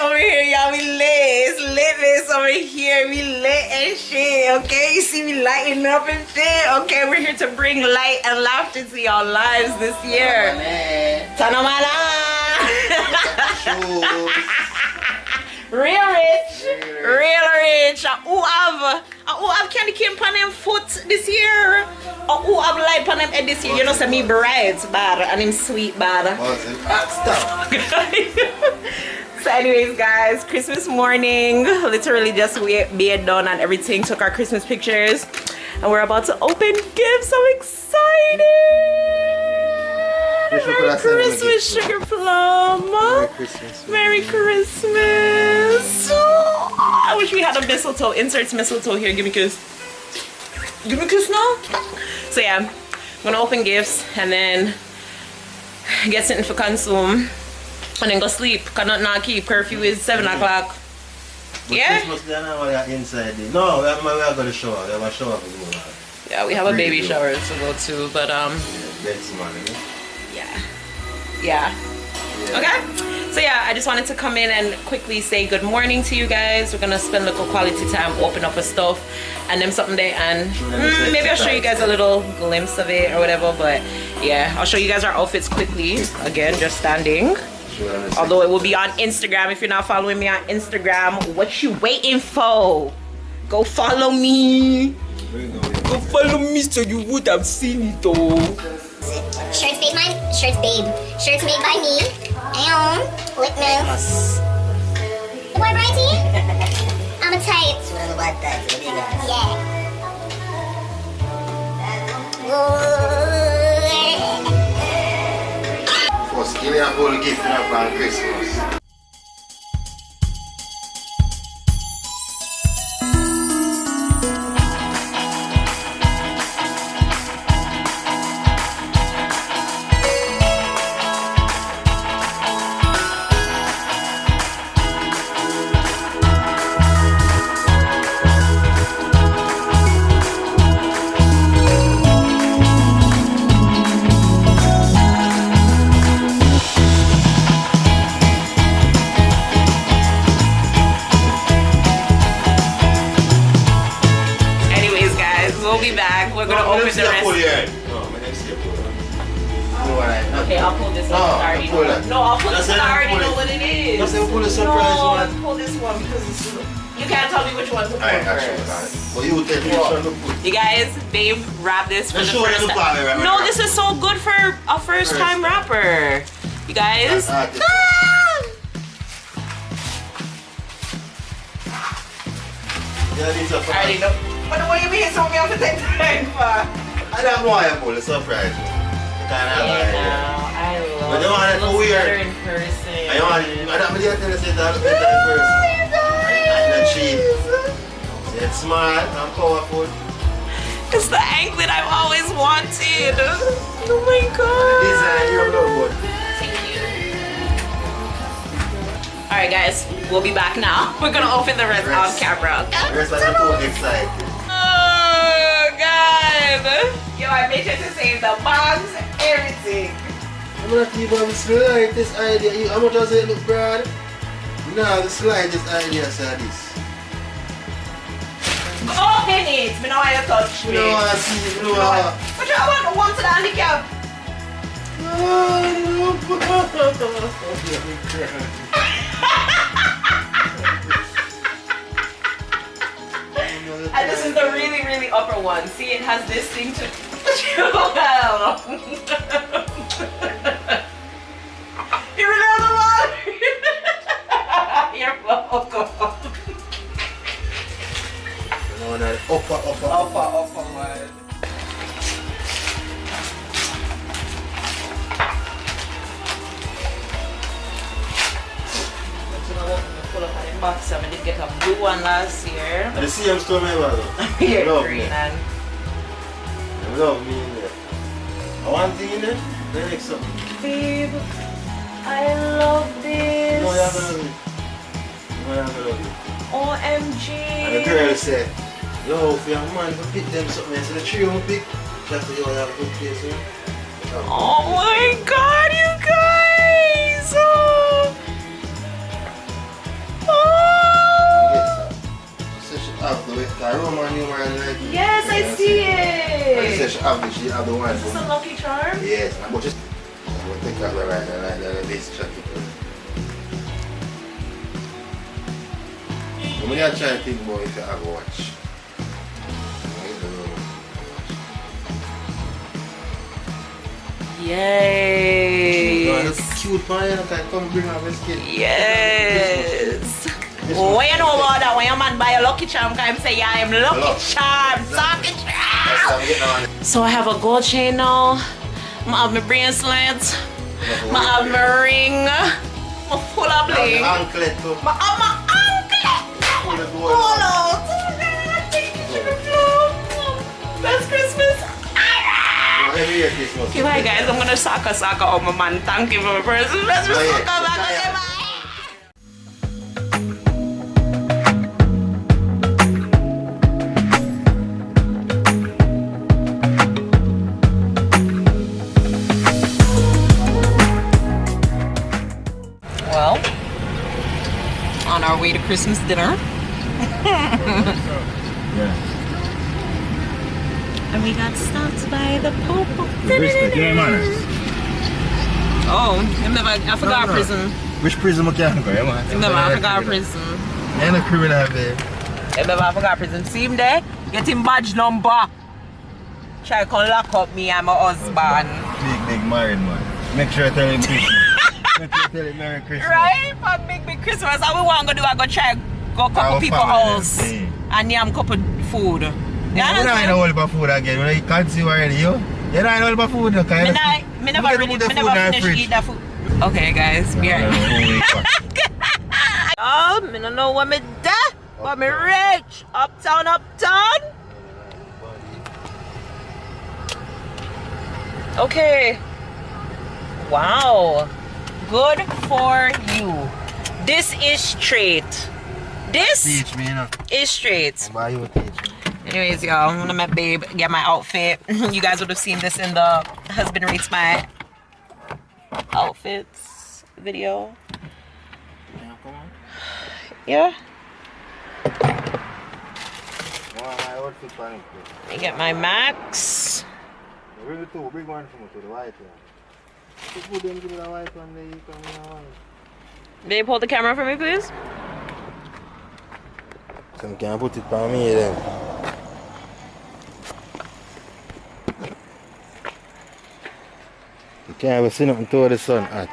over here, y'all. We lit. It's litness over here. We lit and shit. Okay, you see me lighting up and shit. Okay, we're here to bring light and laughter to y'all lives this year. Tanamala. Real rich. Real rich. Who have candy cane on them foot this year? Or who have light on them head this year? You know, say me bright, bad, and him sweet, bad. Stop. So anyways, guys, Christmas morning, literally just being done and everything, took our Christmas pictures, and we're about to open gifts. I'm excited. Merry Christmas, Sugar Plum. Merry Christmas. Merry Christmas. Oh, I wish we had a mistletoe. Insert mistletoe here. Give me a kiss. Give me a kiss now. So yeah, I'm gonna open gifts and then get something for consume and then go sleep. Cannot not keep. Curfew is 7 o'clock. Yeah? Christmas Day now we are inside. No, we are going to shower. We have a shower to go. Yeah, we have a baby shower to go to, but yeah. Okay, so yeah, I just wanted to come in and quickly say good morning to you guys. We're gonna spend a little quality time, open up for stuff and then something there, and maybe I'll show you guys a little glimpse of it or whatever. But yeah, I'll show you guys our outfits quickly. Again, just standing, although it will be on Instagram. If you're not following me on Instagram, what you waiting for? Go follow me. Go follow me so you would have seen it all. Shirts made by me. And witness. The boy Brighty? I'm a type. Yeah. First, give me a whole gift for Christmas. We're gonna open the rest. Okay, I'll pull this one. I'll pull this one. I already know what it is. Pull a surprise one. Pull this one because you can't tell me which one to pull first. Well, you tell me which one to pull. You guys, babe, wrap this for the first time. No, this is so good for a first time rapper. You guys. Alright, I already know. But what you mean so me have to take time for? I don't know why I pull a surprise. I love but you want it looks weird. better in person. I don't believe to say that in person. I'm not cheap. It's smart and powerful. It's the anklet I've always wanted. Oh my god. Design, you look good. Thank you. Alright guys, we'll be back now. We're gonna open the rest on camera. The rest of the food excited. Oh god! Yo, I made sure to save the box, everything. I'm not even the slightest idea. How much does it look, Brad? No, the slightest idea said this. Open it! Me know why you touch me. No, I see. No, but you want one to the handicap. And this is the really, really upper one. See, it has this thing to well. You really have the one? You're welcome. No, no, upper one. Pull up on the box. I did get a blue one last year. And the same store, my brother. Here, love green me. and Love me in there. I want thing in there. The next something. babe, I love this. No, you're gonna love it. No, you're gonna love it. OMG. And the girl said, yo, if your man to pick them something, so the three will pick. Just so you have a good place, you know? Oh my god, you guys! Oh. said she have the one. Is this a Lucky Charm? Yes, I'm going to take that right there, like this check it. When you try to think about if you have a watch. Yes. Cute man, can come bring her biscuit. Yes. What you know about that? When your man buy a Lucky Charm, can say, yeah, I'm Lucky Charm. Lucky Charm. So I have a gold chain now. I have my bracelet. I have my ring. I'm full of bling. My anklet too. My anklet. Hold on. Best Christmas. Okay, bye guys. I'm gonna sucker on my man. Thank you for my present. Let's sucker back. Okay, bye. Well, on our way to Christmas dinner. Yeah. And we got stopped by the Pope. Oh, I forgot prison. Which prison I can't go, man? I forgot prison. Ain't a criminal there. I forgot prison. See him there? Get him badge number. Try to come lock up me and my husband. Big married man. Make sure I tell him Christmas. Make sure I tell him Merry Christmas. Right? For big Christmas. All we want to do, I go try go couple people house and yam couple food. You don't know all about food again. You can't see already, yo. You don't know all about food. Okay? I never finish eat that food. Okay, guys. Be right. I don't know what me do, but me rich. Uptown. Okay. Wow. Good for you. This is straight. This is straight. Anyways, y'all, I'm gonna met babe get my outfit. You guys would have seen this in the husband rates my outfits video. Yeah. I get my Max. Big one for me to the white one. Babe, hold the camera for me, please. Some can put it for me then. You can't even see nothing to the sun at.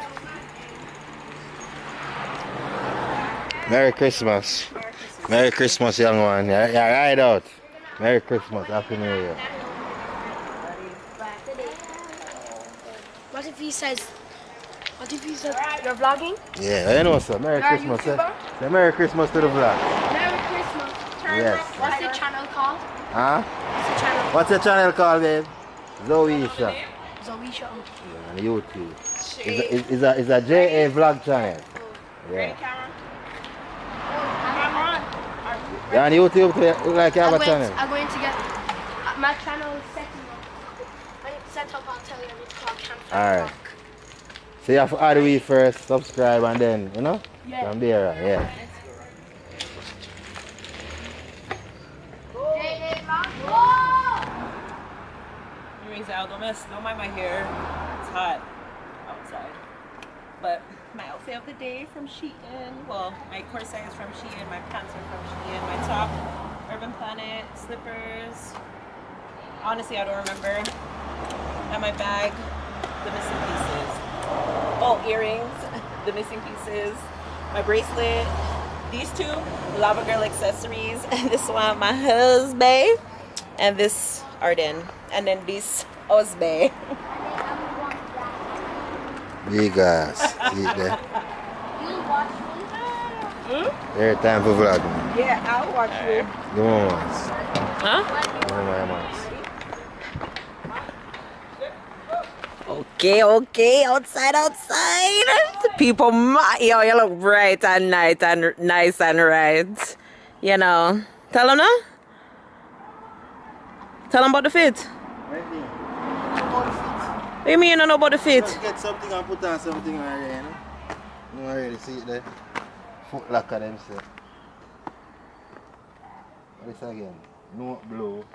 Merry Christmas. Merry Christmas, young one. Yeah, ride out. Merry Christmas. Happy New Year. What if he says you're vlogging? Yeah, I know, sir. Merry Christmas. Say Merry Christmas to the vlog. Merry Christmas. Yes. What's the channel called? Huh? What's the channel? What's your channel called, babe? Zoisha. Zoisha. Yeah, on YouTube. It's a JA vlog channel. Yeah. You're on YouTube too? Look like you have a channel. I'm going to get my channel is second. When it's set up, I'll tell you. It's called Campfire. Alright. So you have to add we first, subscribe, and then, you know? Yeah. From there, yeah. Don't mind my hair. It's hot outside. But my outfit of the day from Shein. Well, my corset is from Shein. My pants are from Shein. My top, Urban Planet, slippers. Honestly, I don't remember. And my bag, the missing pieces. Oh, earrings, the missing pieces. My bracelet. These two, Lava Girl accessories. And this one, my husband. And this Arden. And then this husband. Big ass. See it there? Every time for vlogging. Yeah, I'll watch you. Give me once. Huh? Give me my once. Okay, outside. People, yo, you look bright and nice and right. You know, tell them now. Tell them about the fit. What do you mean you don't know about the fit? Just get something and put on something already, you know? You already see it there. Foot locker them say. What is again? No blow.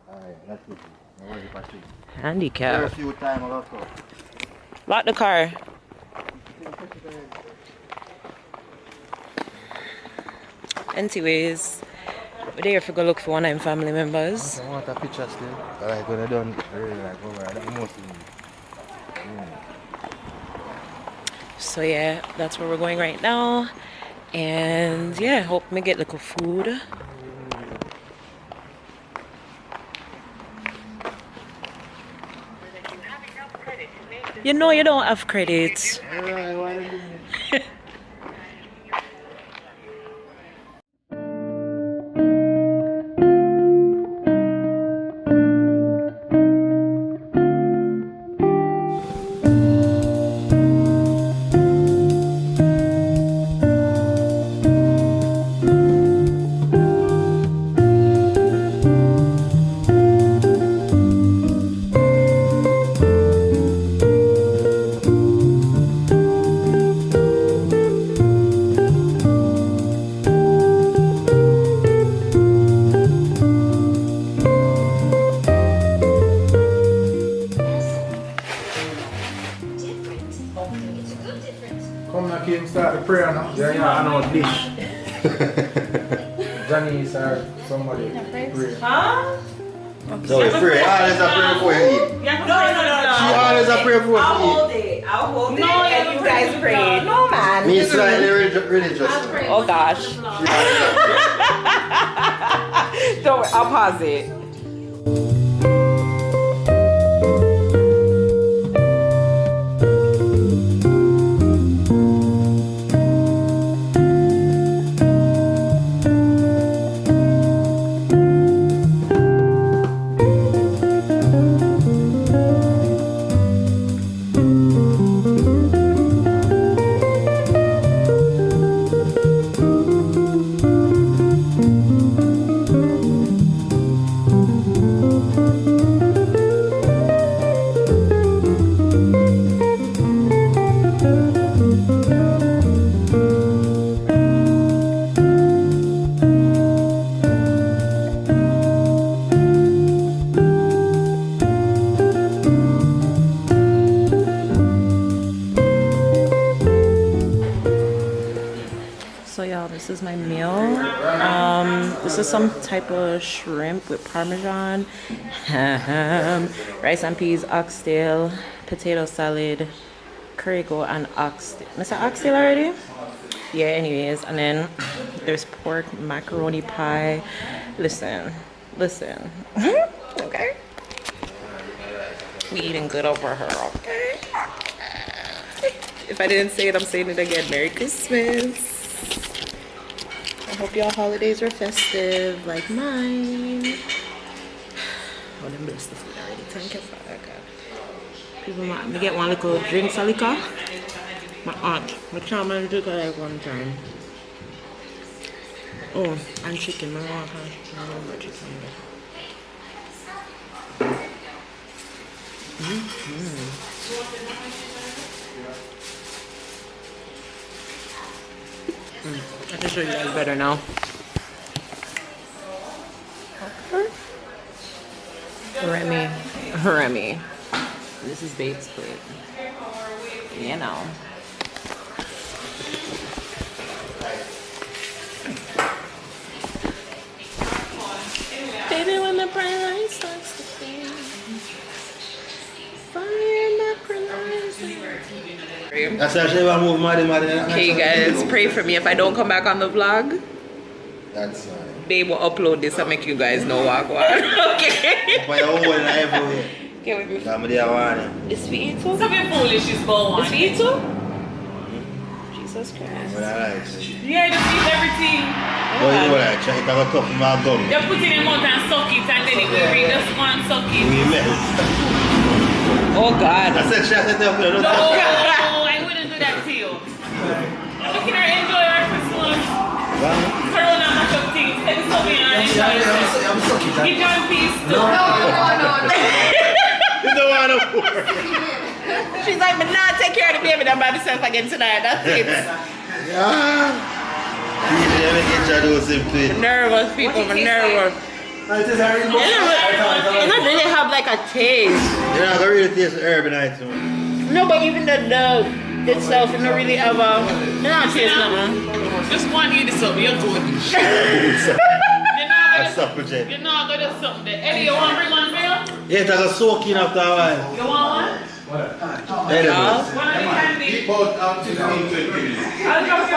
Alright, that's good. No worries if I see. Handicap. A few times I lost out. Lock the car. Anyways, we're there if we go look for one of them family members. I want a picture still. Alright, when I done really like over that most So yeah, that's where we're going right now. And yeah, hope me get little food. You know you don't have credit. Come now, Kim, start the prayer now. Yeah, I know dish. Janice or somebody pray. Huh? So it's free. Always a prayer for you eat. No. She always a prayer for you I'll eat. hold it. And you guys pray. No, man. Me slightly religious. Oh, gosh. Don't worry, I'll pause it. So y'all, this is my meal. This is some type of shrimp with parmesan, rice and peas, oxtail, potato salad, currigo, and oxtail. Is that oxtail already? Yeah, anyways, and then there's pork macaroni pie. Listen. Okay? We eating good over her, okay? If I didn't say it, I'm saying it again. Merry Christmas. I hope y'all holidays are festive like mine. Oh, them bless the food already. Thank you for that. People might me get one little drink, Salika. My aunt, my child man took her like one time. Oh, and chicken. My aunt has chicken. I can show you guys better now. Okay. Remy. This is Bates' plate. You know. Baby, when the bright light starts to fade, fire That's actually why I move mad. Okay, guys, pray for me if I don't come back on the vlog. That's Babe will upload this and make you guys know what going on. Okay. But you're holding it everywhere. Okay, with me. I'm there one. This for you too? Stop being foolish, is going This for you too? Jesus Christ. But I like it. Yeah, just eat everything. But you know like, try to have a cup of my gum. You put it in your mouth and suck it, and then it will read just one suck it. We met. Oh God. I said, shut it up. No, I wouldn't do that to you. Look at her, enjoy our Christmas. Corona mash up things. Let us come in and enjoy yourself. I'm sucking that. Give your peace too. No. You don't want to pour. She's like, but nah, take care of the baby then by myself again tonight. That's it. Yeah. People never get introduced to it. Nervous people, I'm nervous. It is a rainbow. It doesn't really have like a taste. You're not gonna really taste the herb in it, man. No, but even the dough itself, you don't really have a. You don't taste nothing. Just one eat this up, you're good. That's up, Project. You're not good at something. Eddie, you want to bring one for you? Yeah, it's like a soaking after a while. You want one? Edibles. One of the candy. About 15-20 minutes. I'll drop you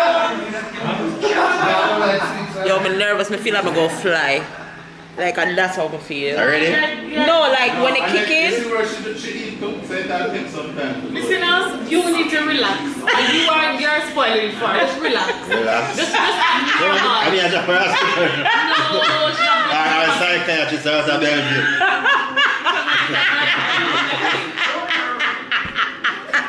one. Yo, I'm nervous. I feel like I'm gonna go fly. Like, and that's how I feel. Already? No, like when it kick in. Listen us, you need to relax. And you're spoiling for it. Just relax. Relax. Just I mean, I just asked you. no, I'm a psychiatrist out of Belgium.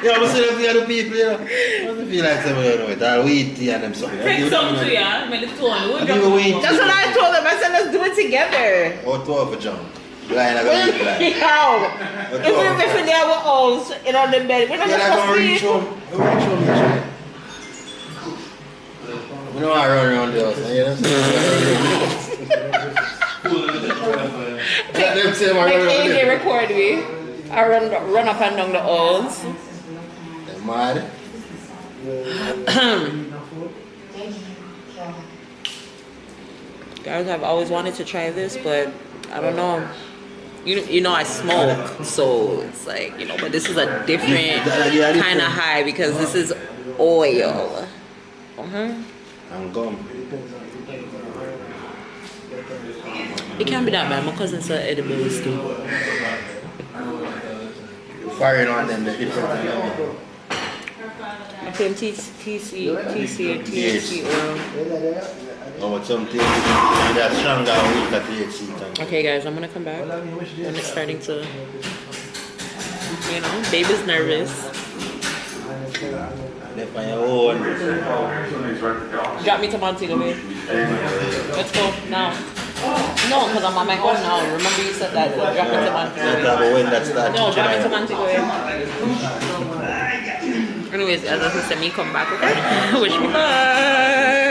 Yeah, I'm saying to the other people, you know. I don't feel like some of them know it. I'll eat tea and them something. take some to you. Make the tone. We'll drop wait. That's what I told them. I said, let's do it together. Or 12 for John. Blind, I'm going to eat blind. Yo, if we're there with us in on the bed, we're not Yeah, supposed to reach eat. home. Reach home, each other. We don't want to run around the house, you know? Let them say my Like run around AJ the record me. I run up and down the halls. They're mad. Guys, I've always wanted to try this, but I don't know. You know I smoke, so it's like, you know, but this is a different kind of high because this is oil. I'm gum. It can't be that bad. My cousin said edibles too. Firing on them, the different thing. I put THC oil. Oh, but something that's stronger with the THC. Okay, guys, I'm gonna come back when it's starting to, you know, baby's nervous. Left on your own. Drop me to Montego, babe. Let's go now. No, because I'm on my own now. Remember you said that. Drop me to Montego. When that starts. No, drop me to Montego. Anyways, as I said, me come back, okay? Wish me back.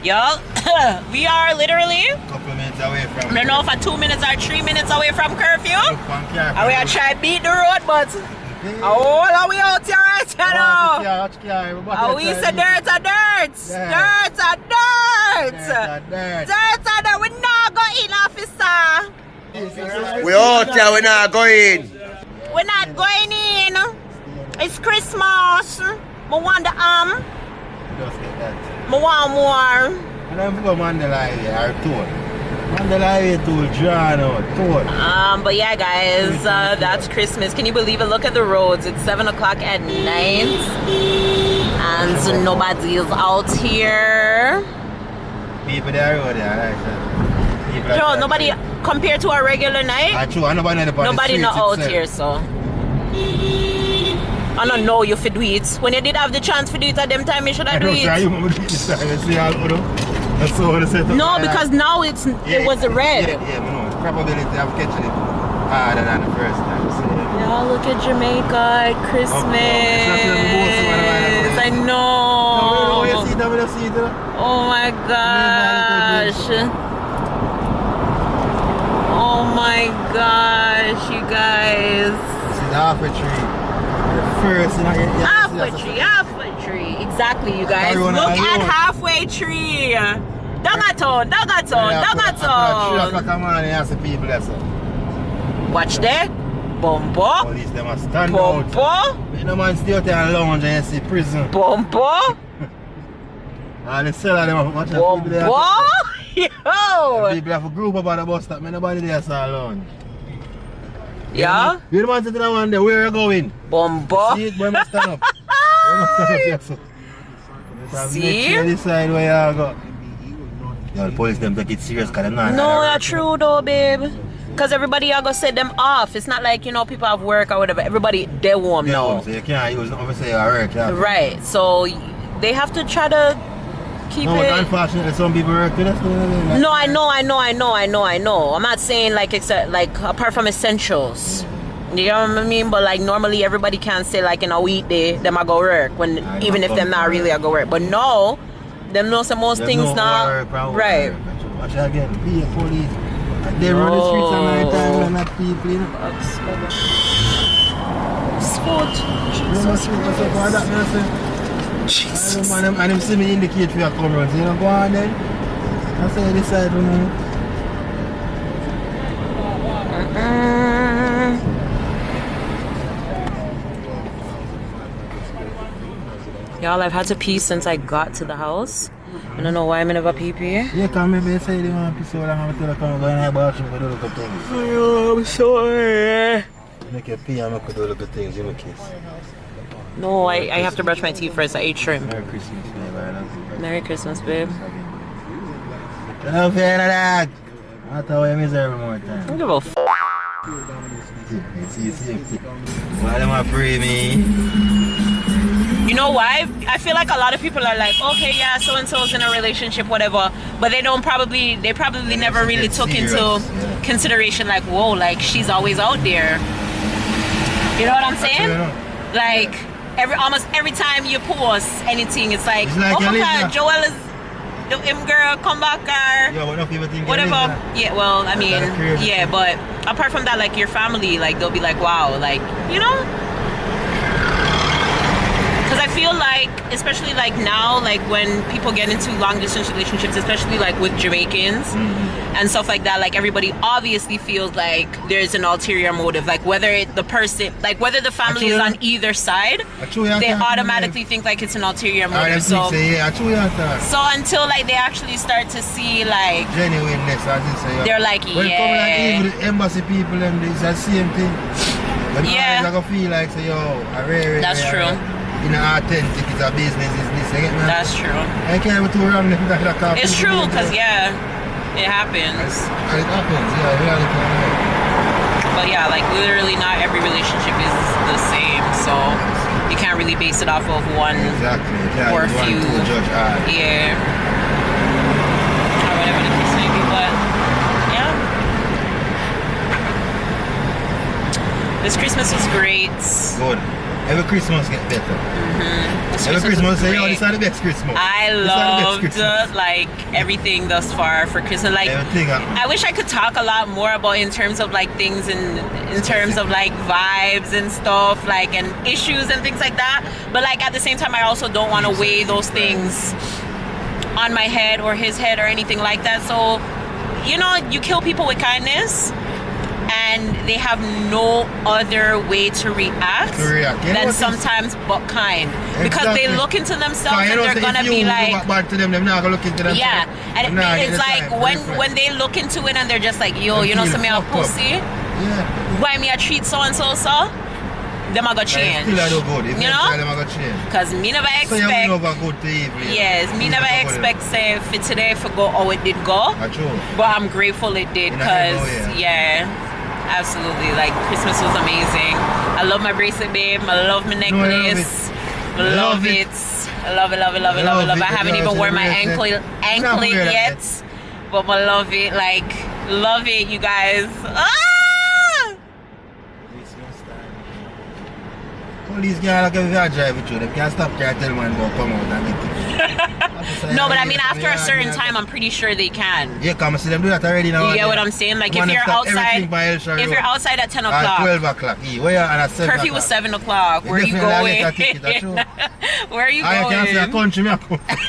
Y'all, we are literally, Couple minutes away from. I don't know if 2 minutes or 3 minutes away from curfew. And we are trying to beat the road, but all are we out here right now? And we say dirt are dirt. Dirt are dirt. Dirt are dirt. We not go in, officer. We out here, we not going. We're not going in. It's Christmas. I want the Just get that. I want more. And I'm going Mandela Highway, our tour. Mandela Highway tour, John, tour. But yeah, guys, that's Christmas. Can you believe it? Look at the roads. It's 7 o'clock at night, and nobody is out here. People there, right? Joe, nobody compared to a regular night. True, Nobody not out here, so. I don't know you for do it. When you did have the chance for do it at them time, you should have do it. No, because now it was red. Yeah, probability of catching it harder than the first time. So. Yeah, look at Jamaica at Christmas. I know. Oh my gosh. Oh my gosh, you guys. This is half a tree. Halfway tree. Exactly, you guys. Look at halfway tree. Dogaton. 3 o'clock a morning, I see people there, so. Watch there. Bombo. Police, they must stand out. Bombo. No man stay out there and lounge and you see prison. Bombo. And the seller, they must watch the people there. Bombo. Yo. People have a group about the bus stop, nobody there so lounge. Yeah? You the man sitting there one day, where are you going? Bombo. See it, boy, must stand up. Boy, must stand up here, so. See? Make sure you decide where you go. Yeah, the police them take it serious because they're not. No, that's true though, babe. Because everybody are going to set them off. It's not like, you know, people have work or whatever. Everybody, they're warm now. So you can't use nothing to say work. Yeah. Right. So they have to try to keep no, it. But unfortunately, some people work with us. No, I know. I'm not saying like except like apart from essentials. You know what I mean? But like normally everybody can say like in a weekday them I go work when even if them not really I go work. But no, them know some most things now. Right. Watch again. Be a police. They run the streets at night time and not people, you know. Sport. Jesus. And them see me indicate for your cameras, you know, go on then. That's how you decide for me. Y'all, I've had to pee since I got to the house. I don't know why I'm never pee. Yeah, come maybe say they want to pee so long, I'm going to come and go bathroom and do little things. Oh, I'm sorry. Make you pee and make you do little things, you know, kiss. No, I have to brush my teeth first. I ate shrimp. Merry Christmas, babe. Merry Christmas, babe. You know, fair dog. That's how I miss every more time. I don't give a f. See. Why them I pray me? You know why? I feel like a lot of people are like, okay, yeah, so and so's in a relationship, whatever, but they probably never really took into consideration, like, whoa, like she's always out there. You know what I'm saying? Like almost every time you post anything, it's like oh my God, Joel is him girl, come back, or yeah, what people think whatever. Yeah, well, I mean, yeah, but apart from that, like your family, like they'll be like, wow, like, you know. Because I feel like, especially like now, like when people get into long distance relationships, especially like with Jamaicans and stuff like that, like everybody obviously feels like there's an ulterior motive, like whether the person, like whether the family is on either side, they automatically think like it's an ulterior motive. So until like they actually start to see like genuineness, they're like, yeah. When it come like even the embassy people and it's the same thing. Yeah. I feel like say, yo, I really. That's true. Inauthentic, it's a business, it's this, you get me? That's true. I can't even too wrong that it's true, because yeah, it happens. It happens, yeah, reality. But yeah, like literally not every relationship is the same, so you can't really base it off of one or a few. Yeah. Or whatever the case may be, but yeah. This Christmas was great. Good. Every Christmas get better. Every Christmas say, yo, this is the best Christmas. I loved like everything thus far for Christmas. Like I wish I could talk a lot more about in terms of like things in terms of like vibes and stuff, like and issues and things like that. But like at the same time, I also don't want to weigh those things on my head or his head or anything like that. So, you know, you kill people with kindness. And they have no other way to react than sometimes but kind. Because they look into themselves and they're gonna be like, yeah. And it's like when they look into it and they're just like, yo, you know, some me a pussy. Why me a treat so and so so? Them a go change. You know? Because me never expect. Yes, me never expect say for today for go how it did go. But I'm grateful it did because yeah. Absolutely, like Christmas was amazing. I love my bracelet, babe. I love my necklace. I love it. I love it. I haven't even worn my anklet yet, but I love it. Like, love it, you guys. Ah! Police can't drive with you. They can't stop there and tell man don't come out and get it. No, but I mean after a certain time, I'm pretty sure they can. Yeah, come see them do that already now. You get what I'm saying? Like if you're outside at 10 o'clock, 12 o'clock, curfew was 7 o'clock. Where are you going? Where are you going?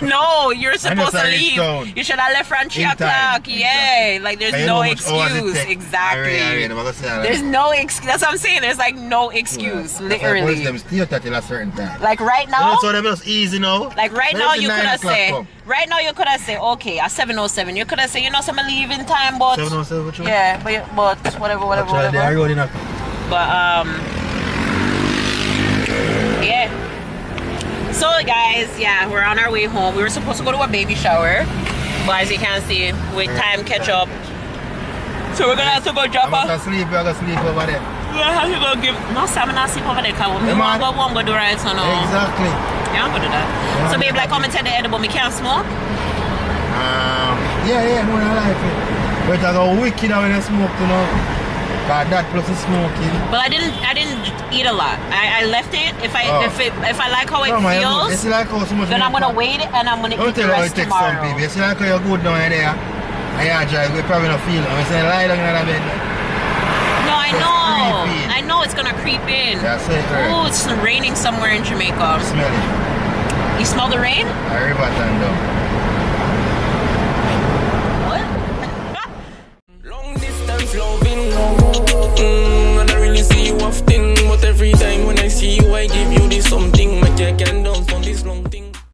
No, you're supposed to leave. You should have left around 3 o'clock. Yeah, like there's no excuse. Exactly. There's no excuse. That's what I'm saying. There's like no excuse, literally. Like right now, so them just easy now. Like right now, you could have said. Right now, you could have said, okay, at 7:07. You could have said, you know, some leaving time, but 7:07. Yeah, but whatever. But yeah. So guys, yeah, we're on our way home. We were supposed to go to a baby shower, but as you can see, with time catch up. So we're gonna have to go drop off. We're gonna sleep over there. We're gonna have to go give. No, Sam, I'm not sleep over there. Cause we want to go do right, so no. Exactly. Yeah, I'm gonna do that. Yeah. So babe, like comment at the edible, me can't smoke. Yeah, no, I like it. But I go wicked when I smoke, you know. Cause that plus is smoking. But I didn't eat a lot. I left it. If I like how it feels, like how so much then I'm gonna wait and I'm gonna eat the rest tomorrow. You see like how you're good down there. I can't drive, we probably don't feel it. I'm saying lie down in that bed. No, I know. creepy. I know it's gonna creep in. Yeah, so it hurt. Oh, it's raining somewhere in Jamaica. Smell it. You smell the rain? I river down.